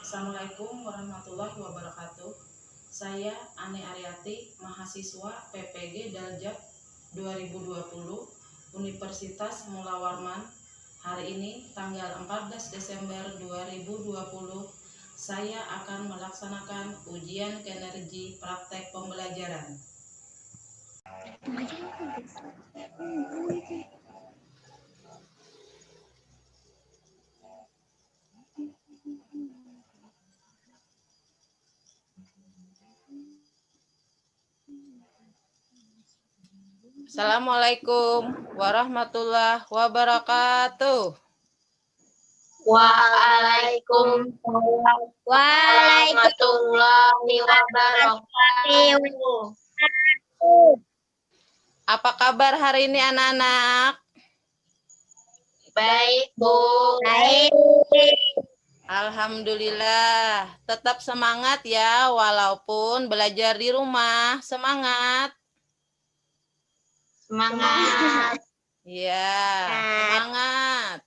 Assalamualaikum warahmatullahi wabarakatuh. Saya Ani Aryati, mahasiswa PPG Daljab 2020 Universitas Mula Warman. Hari ini tanggal 14 Desember 2020 saya akan melaksanakan ujian kinerja praktek pembelajaran. Assalamualaikum warahmatullahi wabarakatuh. Waalaikumsalam warahmatullahi wabarakatuh. Apa kabar hari ini anak-anak? Baik, Bu. Baik. Alhamdulillah, tetap semangat ya walaupun belajar di rumah. Semangat. Semangat. Ya, semangat.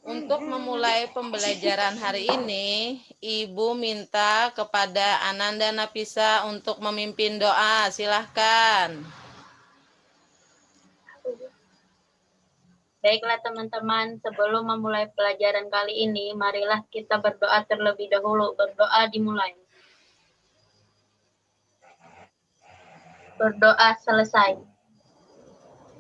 Untuk memulai pembelajaran hari ini, Ibu minta kepada Ananda Nafisa untuk memimpin doa. Silahkan. Baiklah teman-teman, sebelum memulai pelajaran kali ini, marilah kita berdoa terlebih dahulu. Berdoa dimulai. Berdoa selesai.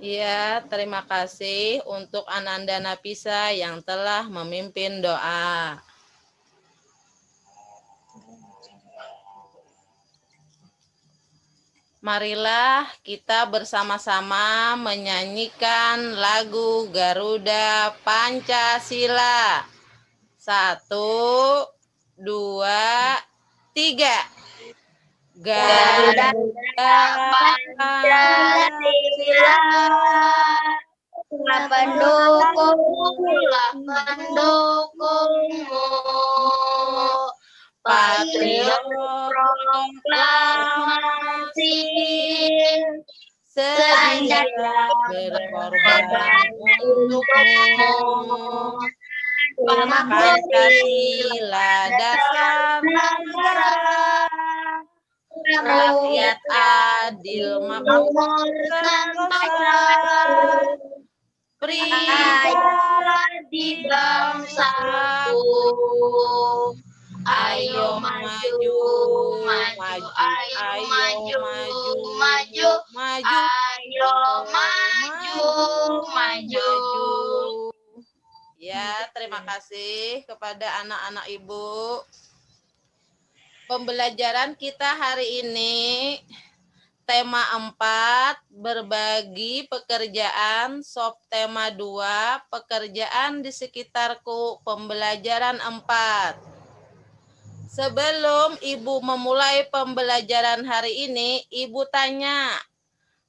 Ya, terima kasih untuk Ananda Nafisa yang telah memimpin doa. Marilah kita bersama-sama menyanyikan lagu Garuda Pancasila. 1, 2, 3. Garuda Pancasila, pendukungmu, Patriot proklamasi, sedia berkorban untukmu. Pancasila dasar negara, rakyat adil makmur sentosa, pria di bangsaku. Ayo maju, maju, ayo maju, maju, maju, ayo maju, maju. Ya, terima kasih kepada anak-anak Ibu. Pembelajaran kita hari ini tema 4, berbagi pekerjaan, subtema 2, pekerjaan di sekitarku, pembelajaran 4. Sebelum Ibu memulai pembelajaran hari ini, Ibu tanya,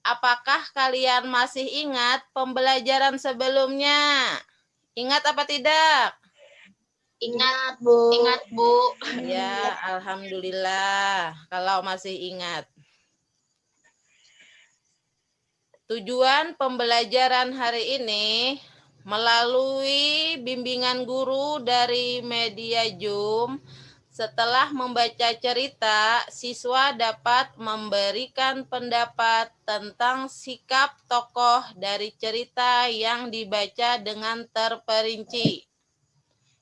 apakah kalian masih ingat pembelajaran sebelumnya? Ingat apa tidak? Ingat, Bu. Ingat, Bu. Ya, alhamdulillah kalau masih ingat. Tujuan pembelajaran hari ini melalui bimbingan guru dari media Zoom. Setelah membaca cerita, siswa dapat memberikan pendapat tentang sikap tokoh dari cerita yang dibaca dengan terperinci.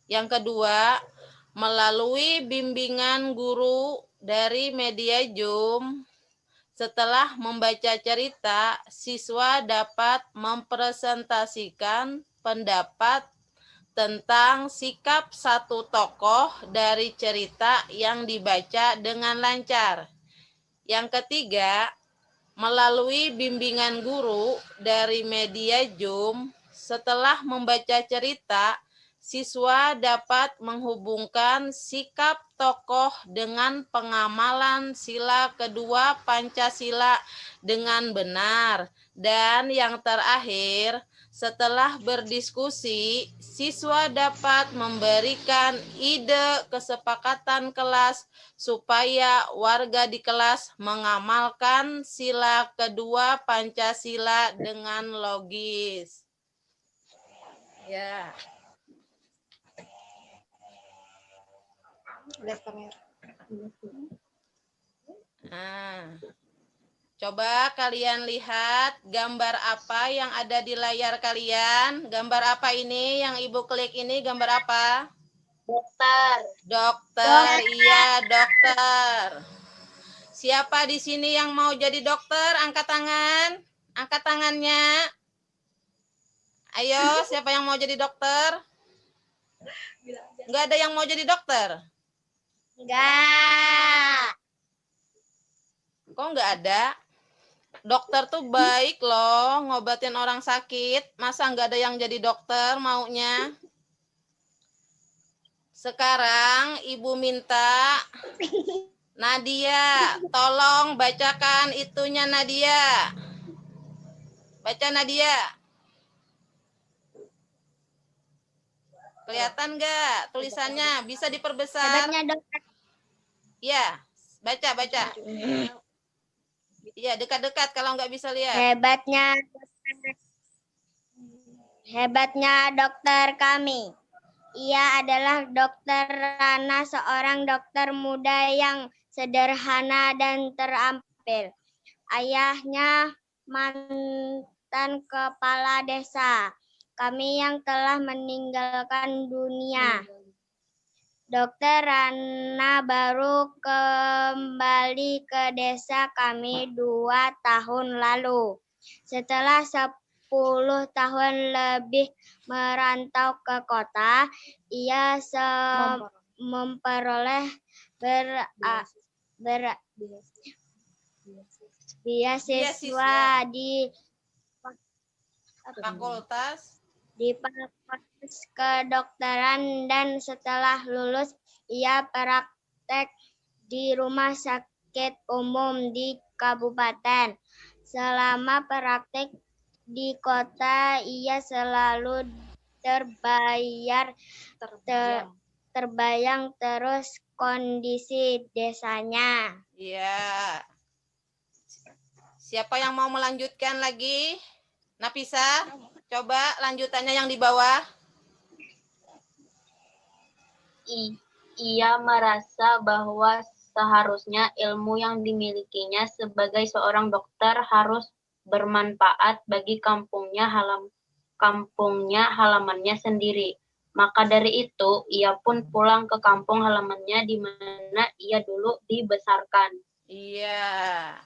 Yang kedua, melalui bimbingan guru dari media Zoom, setelah membaca cerita, siswa dapat mempresentasikan pendapat tentang sikap satu tokoh dari cerita yang dibaca dengan lancar. Yang ketiga, melalui bimbingan guru dari media Zoom, setelah membaca cerita, siswa dapat menghubungkan sikap tokoh dengan pengamalan sila kedua Pancasila dengan benar. Dan yang terakhir, setelah berdiskusi, siswa dapat memberikan ide kesepakatan kelas supaya warga di kelas mengamalkan sila kedua Pancasila dengan logis. Ya. Nah, coba kalian lihat gambar apa yang ada di layar kalian. Gambar apa ini yang Ibu klik ini? Gambar apa? Dokter. Dokter, iya dokter. Siapa di sini yang mau jadi dokter? Angkat tangan. Angkat tangannya. Ayo, siapa yang mau jadi dokter? Nggak ada yang mau jadi dokter? Enggak. Kok nggak ada? Dokter tuh baik loh, ngobatin orang sakit. Masa nggak ada yang jadi dokter maunya? Sekarang Ibu minta Nadia, tolong bacakan itunya Nadia. Baca Nadia. Kelihatan nggak tulisannya? Bisa diperbesar? Hebatnya dokter. Iya, baca. Iya, dekat-dekat kalau nggak bisa lihat. Hebatnya dokter kami. Ia adalah Dokter Rana, seorang dokter muda yang sederhana dan terampil. Ayahnya mantan kepala desa kami yang telah meninggalkan dunia. Dokter Rana baru kembali ke desa kami 2 tahun lalu. Setelah 10 tahun lebih merantau ke kota, ia memperoleh beasiswa di Fakultas kedokteran, dan setelah lulus ia praktek di rumah sakit umum di kabupaten. Selama praktek di kota ia selalu terbayang terus kondisi desanya. Iya. Siapa yang mau melanjutkan lagi? Nafisa, coba lanjutannya yang di bawah. Ia merasa bahwa seharusnya ilmu yang dimilikinya sebagai seorang dokter harus bermanfaat bagi kampungnya halamannya sendiri. Maka dari itu, ia pun pulang ke kampung halamannya di mana ia dulu dibesarkan. Iya.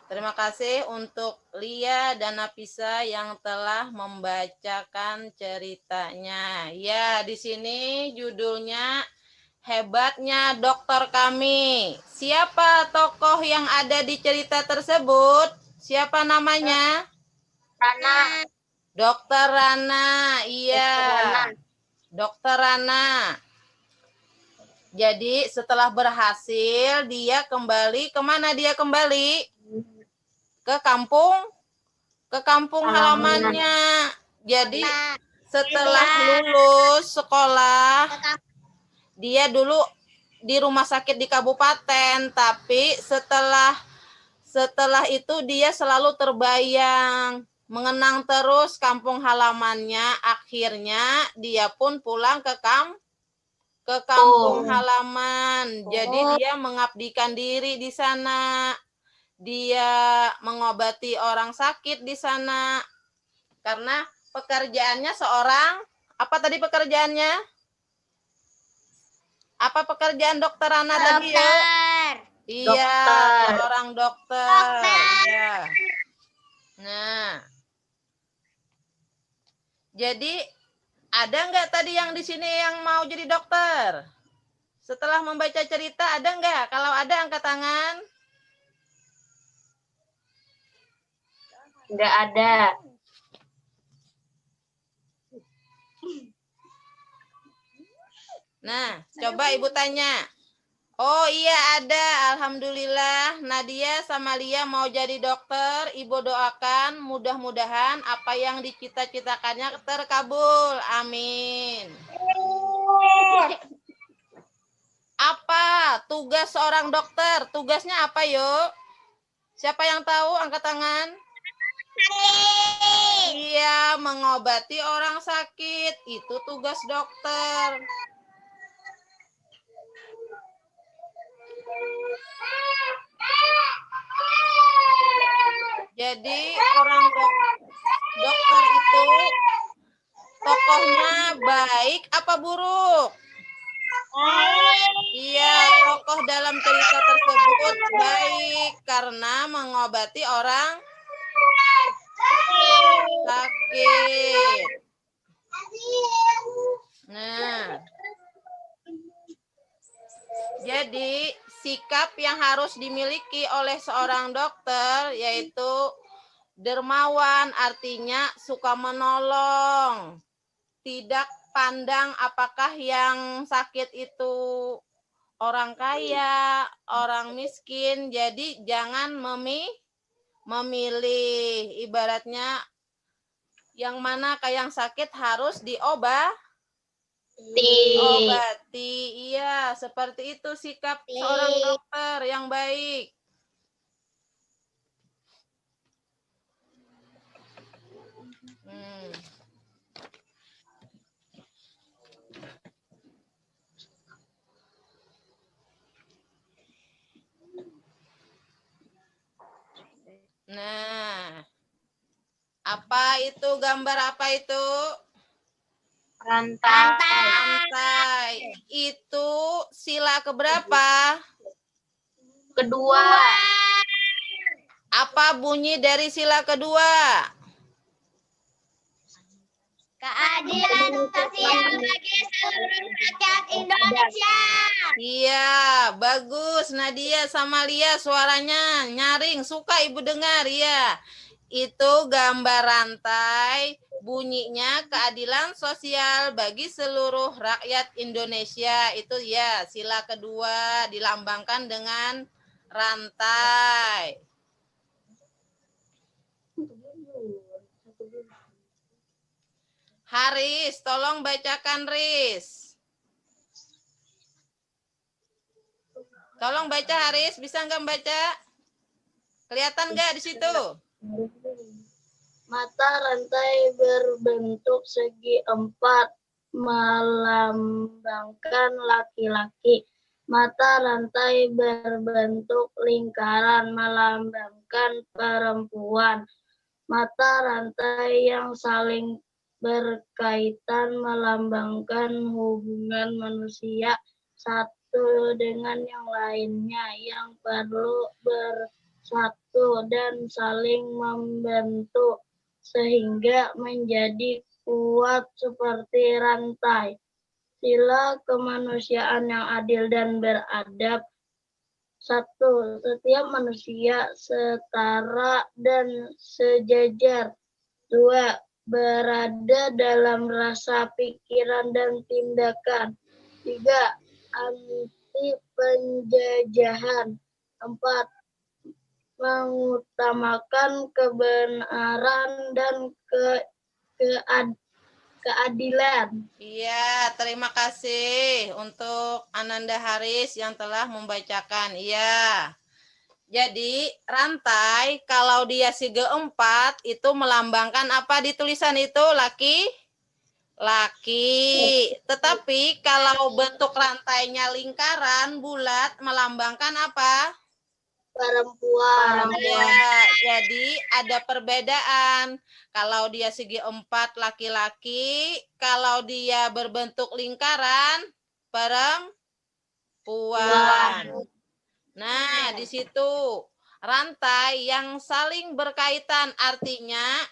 Terima kasih untuk Lia dan Nafisa yang telah membacakan ceritanya. Ya, di sini judulnya Hebatnya Dokter Kami. Siapa tokoh yang ada di cerita tersebut? Siapa namanya? Rana. Dokter Rana. Iya. Dokter Rana. Jadi setelah berhasil, dia kembali, kemana dia kembali? Ke kampung halamannya. Jadi setelah lulus sekolah, dia dulu di rumah sakit di kabupaten, tapi setelah itu dia selalu terbayang, mengenang terus kampung halamannya. Akhirnya dia pun pulang ke kampung halaman. Jadi dia mengabdikan diri di sana. Dia mengobati orang sakit di sana. Karena pekerjaannya seorang, apa tadi pekerjaannya? Apa pekerjaan dokter Rana tadi ya? Iya, seorang dokter. Iya. Nah, jadi ada nggak tadi yang di sini yang mau jadi dokter? Setelah membaca cerita, ada nggak? Kalau ada, angkat tangan. Nggak ada. Nah, coba Ibu tanya. Oh iya ada, alhamdulillah. Nadia sama Lia mau jadi dokter. Ibu doakan mudah-mudahan apa yang dicita-citakannya terkabul. Amin. Apa tugas seorang dokter? Tugasnya apa yuk? Siapa yang tahu? Angkat tangan. Iya, mengobati orang sakit. Itu tugas dokter. Jadi orang dokter itu tokohnya baik apa buruk? Iya, tokoh dalam cerita tersebut baik karena mengobati orang sakit. Nah, jadi sikap yang harus dimiliki oleh seorang dokter yaitu dermawan, artinya suka menolong, tidak pandang apakah yang sakit itu orang kaya, orang miskin. Jadi jangan memilih, ibaratnya yang mana yang sakit harus diobati. Iya, seperti itu sikap seorang dokter yang baik. Nah, apa itu gambar apa itu? Rantai. Itu sila keberapa? Kedua. Apa bunyi dari sila kedua? Keadilan sosial bagi seluruh rakyat Indonesia. Iya, bagus Nadia sama Lia suaranya nyaring, suka Ibu dengar ya. Itu gambar rantai, bunyinya keadilan sosial bagi seluruh rakyat Indonesia. Itu ya, sila kedua dilambangkan dengan rantai. Haris, tolong bacakan Riz. Tolong baca Haris, bisa nggak baca? Kelihatan nggak di situ? Mata rantai berbentuk segi empat melambangkan laki-laki. Mata rantai berbentuk lingkaran melambangkan perempuan. Mata rantai yang saling berkaitan melambangkan hubungan manusia satu dengan yang lainnya yang perlu bersatu dan saling membentuk sehingga menjadi kuat seperti rantai. Sila kemanusiaan yang adil dan beradab. 1. Setiap manusia setara dan sejajar. 2. Berada dalam rasa, pikiran, dan tindakan. 3. Anti penjajahan. 4. Mengutamakan kebenaran dan keadilan. Iya, terima kasih untuk Ananda Haris yang telah membacakan. Iya. Jadi rantai kalau dia segi empat itu melambangkan apa di tulisan itu? Laki. Tetapi kalau bentuk rantainya lingkaran bulat melambangkan apa? Perempuan. Ya, jadi ada perbedaan. Kalau dia segi empat laki-laki, kalau dia berbentuk lingkaran perempuan. Nah, di situ rantai yang saling berkaitan artinya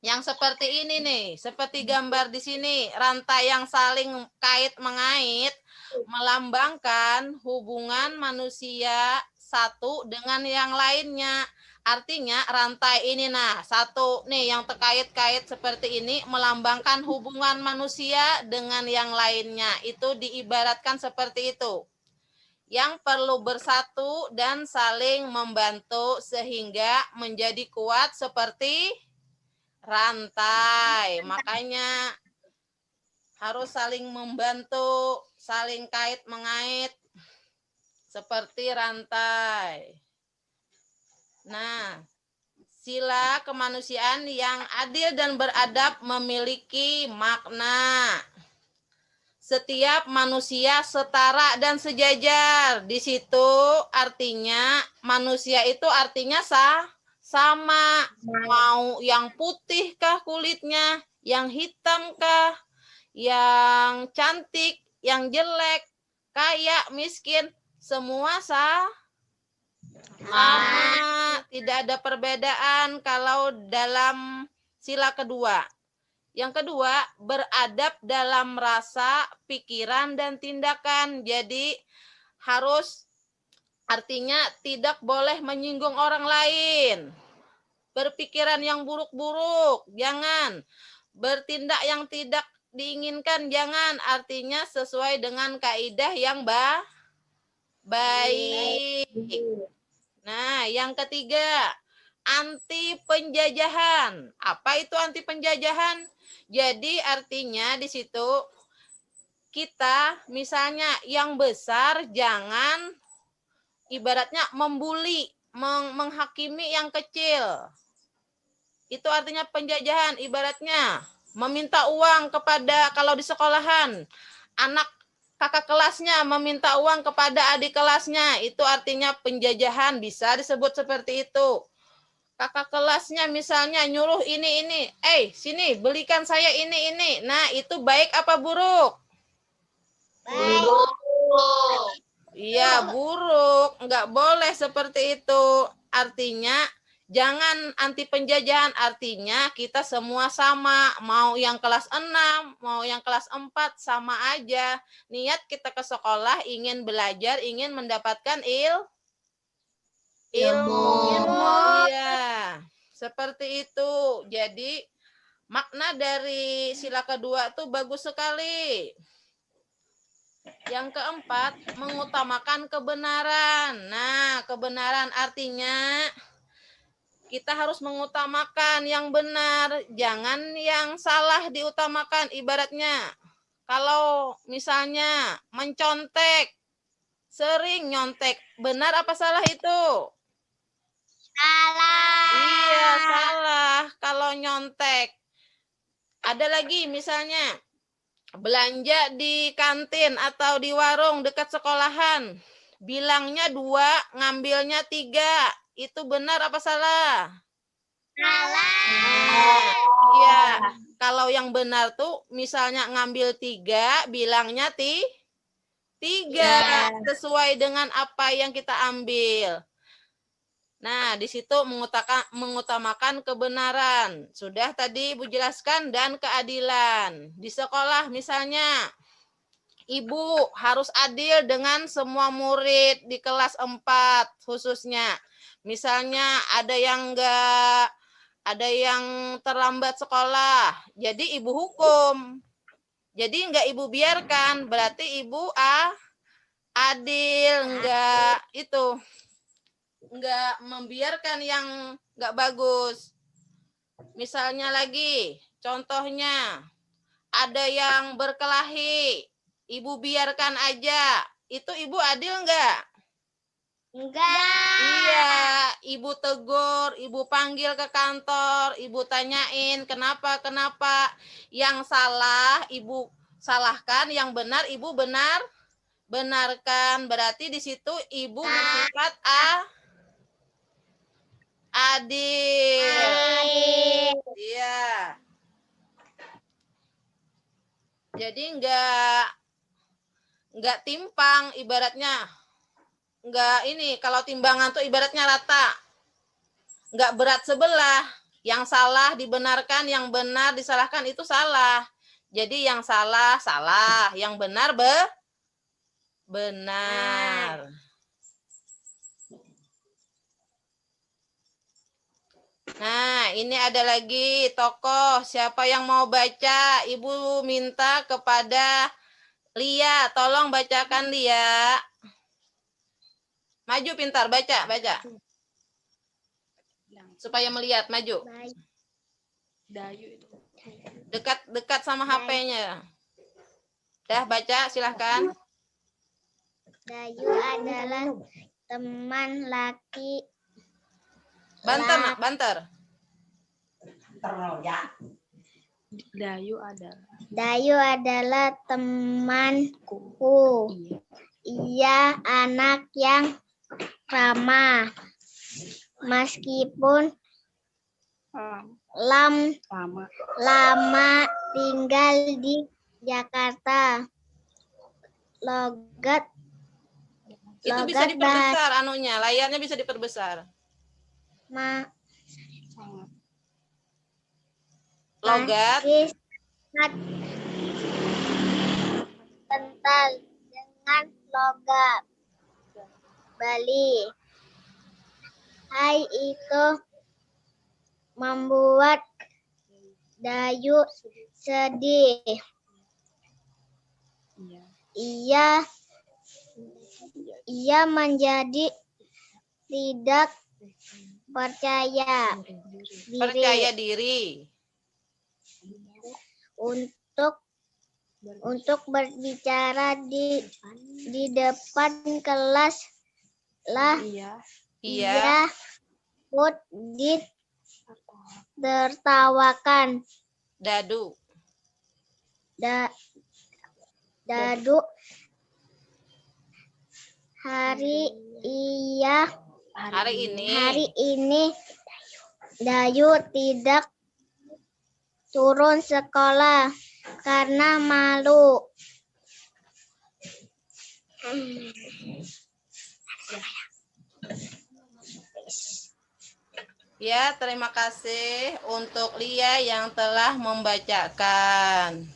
yang seperti ini nih, seperti gambar di sini, rantai yang saling kait mengait melambangkan hubungan manusia satu dengan yang lainnya. Artinya rantai ini nah, satu nih yang terkait-kait seperti ini melambangkan hubungan manusia dengan yang lainnya. Itu diibaratkan seperti itu. Yang perlu bersatu dan saling membantu sehingga menjadi kuat seperti rantai. Makanya harus saling membantu, saling kait mengait seperti rantai. Nah, sila kemanusiaan yang adil dan beradab memiliki makna. setiap manusia setara dan sejajar. Di situ artinya manusia itu artinya sama. Mau yang putih kah kulitnya, yang hitam kah, yang cantik, yang jelek, kaya, miskin, semua sama. Tidak ada perbedaan kalau dalam sila kedua. Yang kedua, beradab dalam rasa, pikiran, dan tindakan. Jadi harus artinya tidak boleh menyinggung orang lain. Berpikiran yang buruk-buruk, jangan. Bertindak yang tidak diinginkan, jangan. Artinya sesuai dengan kaidah yang baik. Nah, yang ketiga, anti penjajahan. Apa itu anti penjajahan? Jadi artinya di situ kita misalnya yang besar jangan ibaratnya membuli, menghakimi yang kecil. Itu artinya penjajahan, ibaratnya meminta uang kepada, kalau di sekolahan, anak kakak kelasnya meminta uang kepada adik kelasnya, itu artinya penjajahan, bisa disebut seperti itu. Kakak kelasnya misalnya nyuruh ini, sini belikan saya ini. Nah, itu baik apa buruk? Baik. Iya, buruk. Nggak boleh seperti itu. Artinya, jangan anti penjajahan. Artinya, kita semua sama. Mau yang kelas 6, mau yang kelas 4, sama aja. Niat kita ke sekolah, ingin belajar, ingin mendapatkan ilmu. Iya, seperti itu. Jadi, makna dari sila kedua itu bagus sekali. Yang keempat, mengutamakan kebenaran. Nah, kebenaran artinya kita harus mengutamakan yang benar, jangan yang salah diutamakan. Ibaratnya, kalau misalnya mencontek, sering nyontek, benar apa salah itu? Salah. Iya, salah kalau nyontek. Ada lagi misalnya, belanja di kantin atau di warung dekat sekolahan. Bilangnya 2, ngambilnya 3. Itu benar apa salah? Salah. Iya, kalau yang benar tuh misalnya ngambil 3, bilangnya 3. Sesuai dengan apa yang kita ambil. Nah, di situ mengutamakan kebenaran. Sudah tadi Ibu jelaskan, dan keadilan. Di sekolah misalnya, Ibu harus adil dengan semua murid di kelas 4 khususnya. Misalnya ada yang terlambat sekolah, jadi Ibu hukum. Jadi enggak Ibu biarkan, berarti Ibu adil, enggak membiarkan yang enggak bagus. Misalnya lagi, contohnya ada yang berkelahi, Ibu biarkan aja. Itu Ibu adil enggak? Enggak. Iya, Ibu tegur, Ibu panggil ke kantor, Ibu tanyain kenapa. Yang salah Ibu salahkan, yang benar Ibu benarkan. Berarti di situ Ibu bersifat adil. Iya. Jadi enggak timpang, ibaratnya enggak ini, kalau timbangan tuh ibaratnya rata, enggak berat sebelah. Yang salah dibenarkan, yang benar disalahkan, itu salah. Jadi yang salah, yang benar benar. Nah, ini ada lagi tokoh. Siapa yang mau baca? Ibu minta kepada Lia, tolong bacakan Lia. Maju pintar, baca. Supaya melihat, maju. Dekat sama HP-nya. Dah baca, silahkan. Dayu adalah teman laki. Banter, nak, banter. Dayu adalah temanku. Ia anak yang ramah. Meskipun lama tinggal di Jakarta. Itu bisa diperbesar anunya, layarnya bisa diperbesar. Logat Masih sangat kental dengan logat Bali. Hai itu membuat Dayu sedih. Ia menjadi tidak percaya diri untuk berbicara di depan kelas lah. Ia pun ditertawakan. Dadu hari ini Dayu tidak turun sekolah karena malu. Ya, terima kasih untuk Lia yang telah membacakan.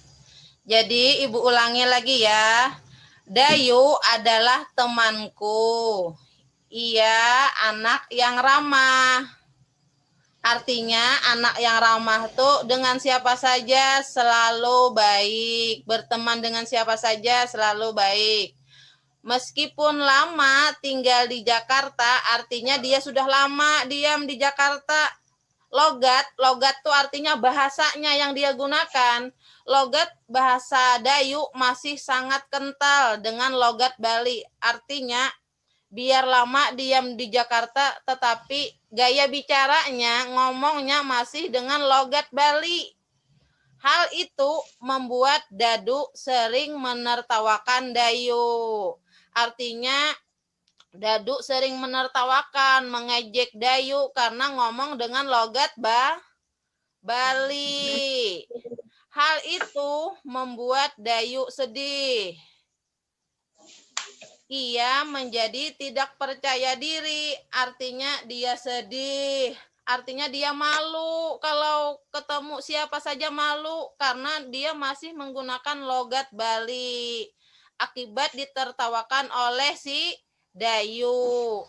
Jadi, Ibu ulangi lagi ya. Dayu adalah temanku. Ia anak yang ramah. Artinya, anak yang ramah tuh dengan siapa saja selalu baik. Berteman dengan siapa saja selalu baik. Meskipun lama tinggal di Jakarta, artinya dia sudah lama diam di Jakarta. Logat tuh artinya bahasanya yang dia gunakan. Logat bahasa Dayu masih sangat kental dengan logat Bali. Artinya biar lama diam di Jakarta, tetapi gaya bicaranya, ngomongnya masih dengan logat Bali. Hal itu membuat Dadu sering menertawakan Dayu. Artinya Dadu sering menertawakan, mengejek Dayu karena ngomong dengan logat Bali. Hal itu membuat Dayu sedih. Ia menjadi tidak percaya diri, artinya dia sedih. Artinya dia malu, kalau ketemu siapa saja malu karena dia masih menggunakan logat Bali. Akibat ditertawakan oleh si Dayu.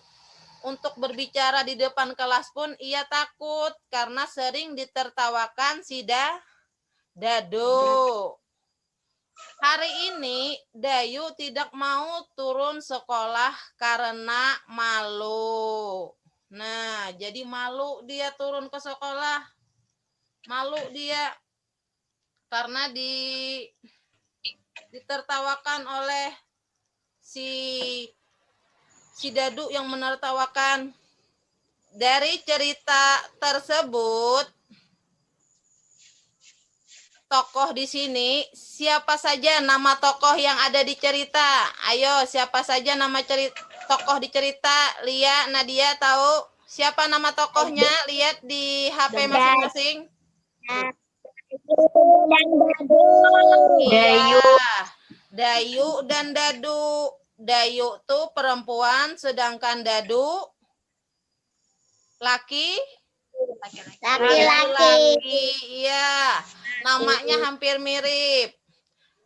Untuk berbicara di depan kelas pun ia takut karena sering ditertawakan si Dadu. Hari ini Dayu tidak mau turun sekolah karena malu. Nah, jadi malu dia turun ke sekolah. Malu dia karena ditertawakan oleh si Dadu yang menertawakan. Dari cerita tersebut, tokoh di sini, siapa saja nama tokoh yang ada di cerita? Ayo, siapa saja nama tokoh di cerita? Lia, Nadia tahu siapa nama tokohnya? Lihat di HP masing-masing. Iya, Dayu dan Dadu. Dayu tuh perempuan, sedangkan Dadu laki-laki. Iya, namanya hampir mirip.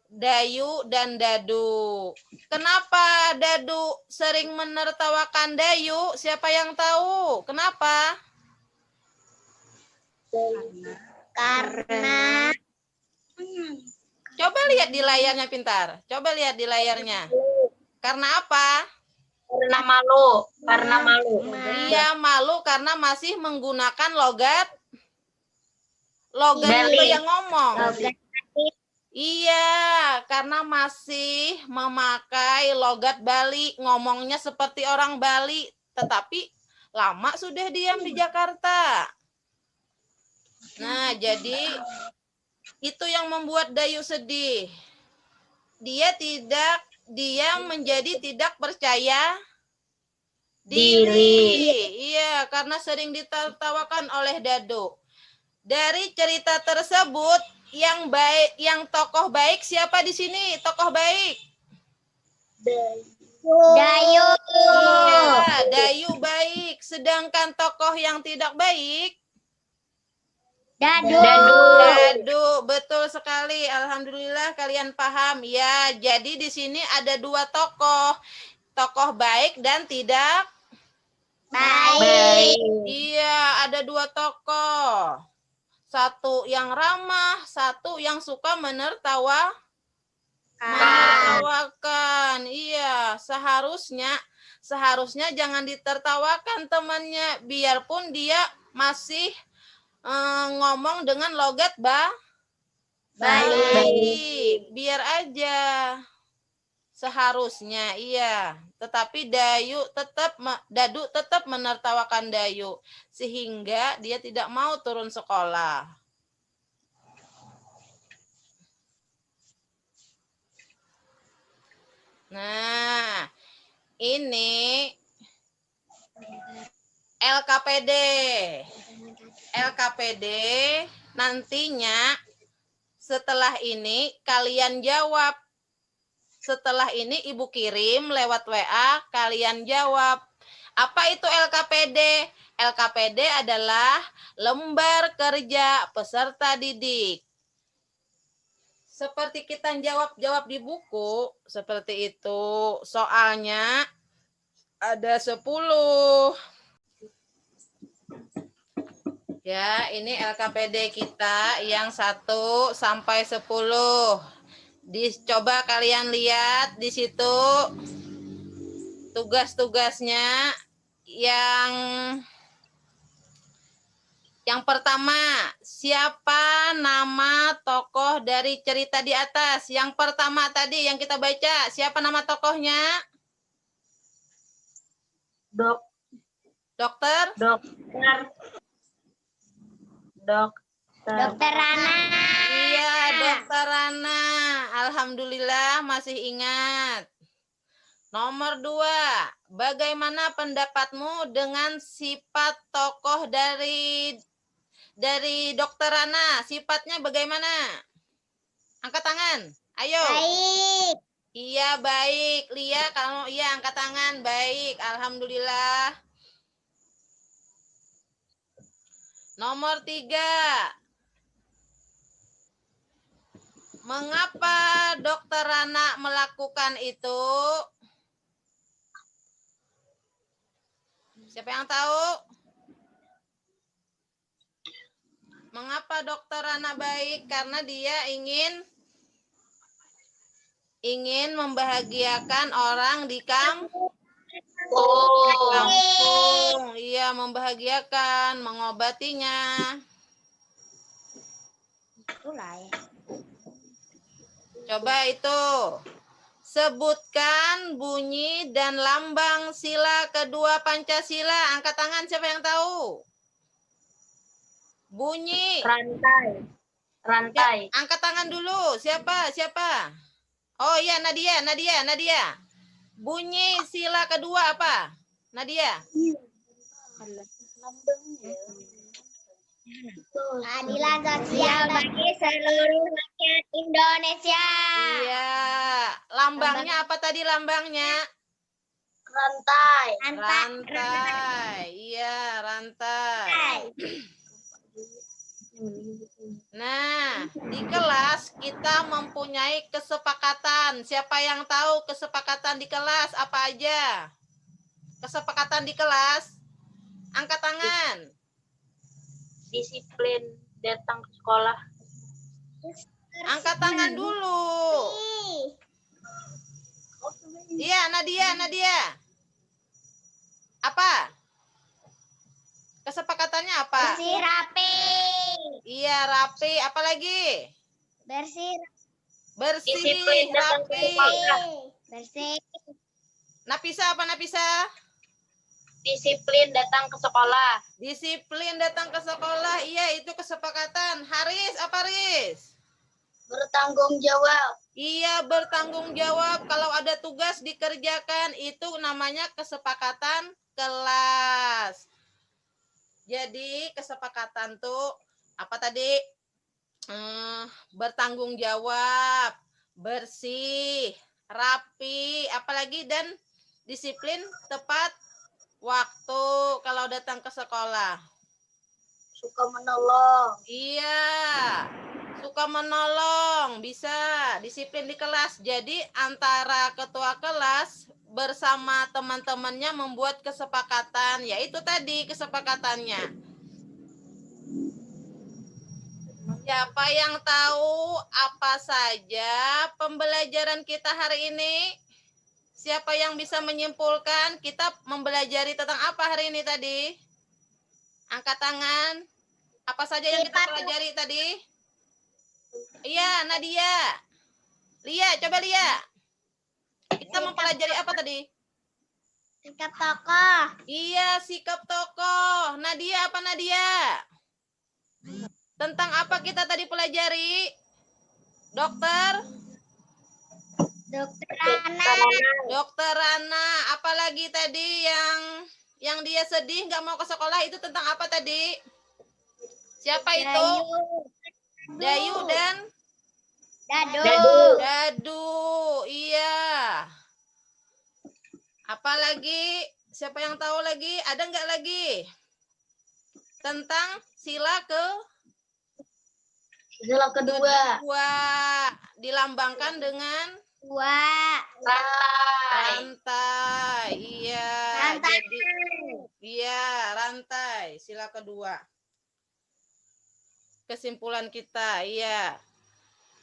Dayu dan Dadu. Kenapa Dadu sering menertawakan Dayu? Siapa yang tahu? Kenapa? Karena Coba lihat di layarnya pintar. Coba lihat di layarnya. Karena apa? Karena malu. Dia malu karena masih menggunakan logat Bali. yang ngomong. logat Iya, karena masih memakai logat Bali, ngomongnya seperti orang Bali, tetapi lama sudah diam di Jakarta. Nah, jadi Itu yang membuat Dayu sedih. Dia menjadi tidak percaya diri. Iya, karena sering ditertawakan oleh Dado. Dari cerita tersebut, yang tokoh baik siapa di sini? Tokoh baik. Dayu. Iya, Dayu baik. Sedangkan tokoh yang tidak baik, Dadu. Dadu. Betul sekali. Alhamdulillah kalian paham. Ya, jadi di sini ada dua tokoh. Tokoh baik dan tidak. Baik. Iya, ada dua tokoh. Satu yang ramah, satu yang suka menertawakan. Iya, seharusnya jangan ditertawakan temannya, biarpun dia masih ngomong dengan logat baik. Biar aja. Seharusnya iya, tetapi Dadu tetap menertawakan Dayu sehingga dia tidak mau turun sekolah. Nah, ini LKPD. LKPD nantinya setelah ini kalian jawab. Setelah ini Ibu kirim lewat WA, kalian jawab. Apa itu LKPD? LKPD adalah lembar kerja peserta didik. Seperti kita jawab di buku, seperti itu. Soalnya ada 10. Ya, ini LKPD kita yang 1 sampai 10. Coba kalian lihat di situ tugas-tugasnya. Yang pertama, siapa nama tokoh dari cerita di atas? Yang pertama tadi yang kita baca, siapa nama tokohnya? Dokter Rana. Iya, Dokter Rana. Alhamdulillah masih ingat. Nomor 2, bagaimana pendapatmu dengan sifat tokoh dari Dokter Rana? Sifatnya bagaimana? Angkat tangan. Ayo. Baik. Iya, baik. Lia, kalau iya angkat tangan. Baik, alhamdulillah. Nomor 3. Mengapa Dokter Rana melakukan itu? Siapa yang tahu? Mengapa Dokter Rana baik? Karena dia ingin membahagiakan orang di kampung. Iya, membahagiakan, mengobatinya. Coba itu. Sebutkan bunyi dan lambang sila kedua Pancasila. Angkat tangan siapa yang tahu? Bunyi. Rantai. Ya, angkat tangan dulu. Siapa? Oh iya, Nadia. Bunyi sila kedua apa? Nadia. Keadilan sosial bagi seluruh rakyat Indonesia. Iya. Lambangnya apa tadi lambangnya? Rantai. Iya, rantai. Nah, di kelas kita mempunyai kesepakatan. Siapa yang tahu kesepakatan di kelas apa aja? Kesepakatan di kelas? Angkat tangan. Disiplin datang ke sekolah. Angkat tangan dulu. Iya, Nadia. Apa? Kesepakatannya apa? Bersih rapi. Iya, rapi. Apa lagi? Bersih Disiplin datang ke rapi. sekolah. bersih. Napisa apa Napisa? Disiplin datang ke sekolah. Disiplin datang ke sekolah. Iya, itu kesepakatan. Haris apa Haris? Bertanggung jawab. Iya, bertanggung jawab. Kalau ada tugas dikerjakan, itu namanya kesepakatan kelas. Jadi, kesepakatan tuh apa tadi? Bertanggung jawab, bersih, rapi, apalagi dan disiplin tepat waktu kalau datang ke sekolah. Suka menolong. Iya, suka menolong, bisa disiplin di kelas. Jadi antara ketua kelas bersama teman-temannya membuat kesepakatan, yaitu tadi kesepakatannya. Siapa yang tahu apa saja pembelajaran kita hari ini? Siapa yang bisa menyimpulkan kita mempelajari tentang apa hari ini tadi? Angkat tangan. Apa saja yang kita pelajari tadi? Iya, Nadia. Lia, coba Lia. Kita mempelajari apa tadi? Sikap tokoh. Iya, sikap tokoh. Nadia, apa Nadia? Tentang apa kita tadi pelajari? Dokter? Dokter Ana. Dokter Rana. Apalagi tadi yang dia sedih nggak mau ke sekolah itu tentang apa tadi? Siapa itu? Dayu dan Dadu. Dadu. Iya. Apalagi? Siapa yang tahu lagi? Ada nggak lagi? Tentang sila Sila kedua. dilambangkan dengan rantai. Iya. Rantai. Jadi iya, rantai. Sila kedua. Kesimpulan kita, iya.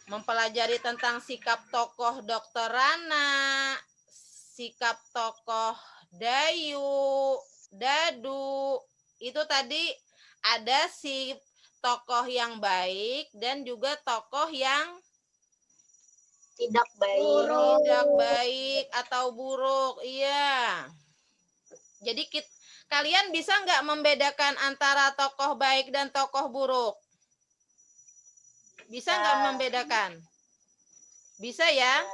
Mempelajari tentang sikap tokoh Dokter Rana, sikap tokoh Dayu, Dadu. Itu tadi ada si tokoh yang baik dan juga tokoh yang Tidak baik. tidak baik atau buruk. Iya. Jadi kalian bisa nggak membedakan antara tokoh baik dan tokoh buruk? Bisa nggak membedakan? Bisa ya?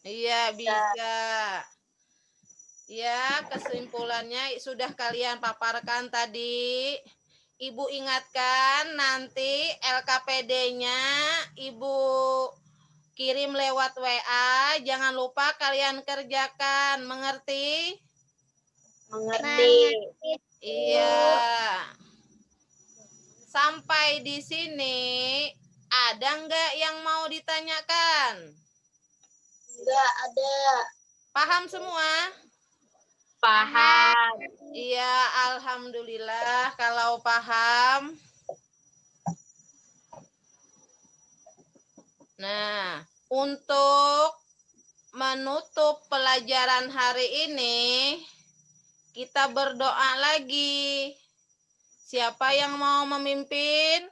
Iya, bisa. Ya, kesimpulannya sudah kalian paparkan tadi. Ibu ingatkan nanti LKPD-nya Ibu kirim lewat WA. Jangan lupa kalian kerjakan. Mengerti? Mengerti. Iya. Sampai di sini ada nggak yang mau ditanyakan? Enggak ada. Paham semua? Paham. Iya, alhamdulillah kalau paham. Nah, untuk menutup pelajaran hari ini, kita berdoa lagi. Siapa yang mau memimpin?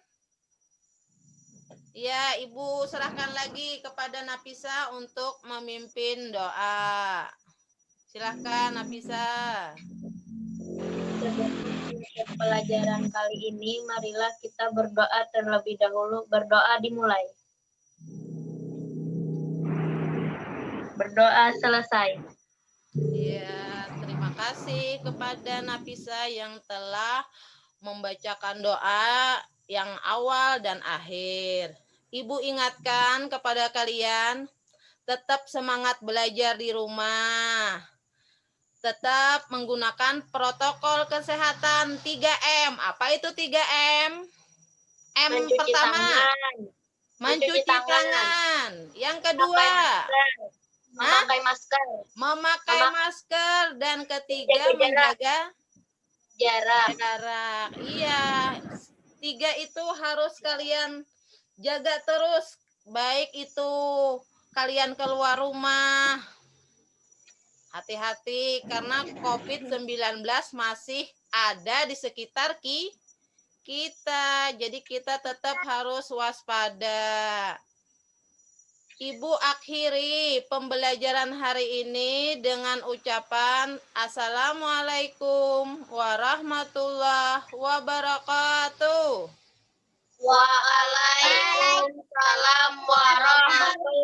Ya, Ibu serahkan lagi kepada Nafisa untuk memimpin doa. Silahkan Nafisa. Pelajaran kali ini, marilah kita berdoa terlebih dahulu. Berdoa dimulai. Berdoa selesai. Ya, terima kasih kepada Nafisa yang telah membacakan doa yang awal dan akhir. Ibu ingatkan kepada kalian, tetap semangat belajar di rumah. Tetap menggunakan protokol kesehatan 3M. Apa itu 3M? M Mencuci pertama, tangan. mencuci tangan. Yang kedua, Memakai masker. memakai masker. Dan ketiga, Jaga jarak. menjaga Jarak. jarak. Iya, 3 itu harus kalian jaga terus. Baik itu kalian keluar rumah. Hati-hati karena COVID-19 masih ada di sekitar kita. Jadi kita tetap harus waspada. Ibu akhiri pembelajaran hari ini dengan ucapan Assalamualaikum warahmatullahi wabarakatuh. Waalaikumsalam. Waalaikumsalam warahmatullahi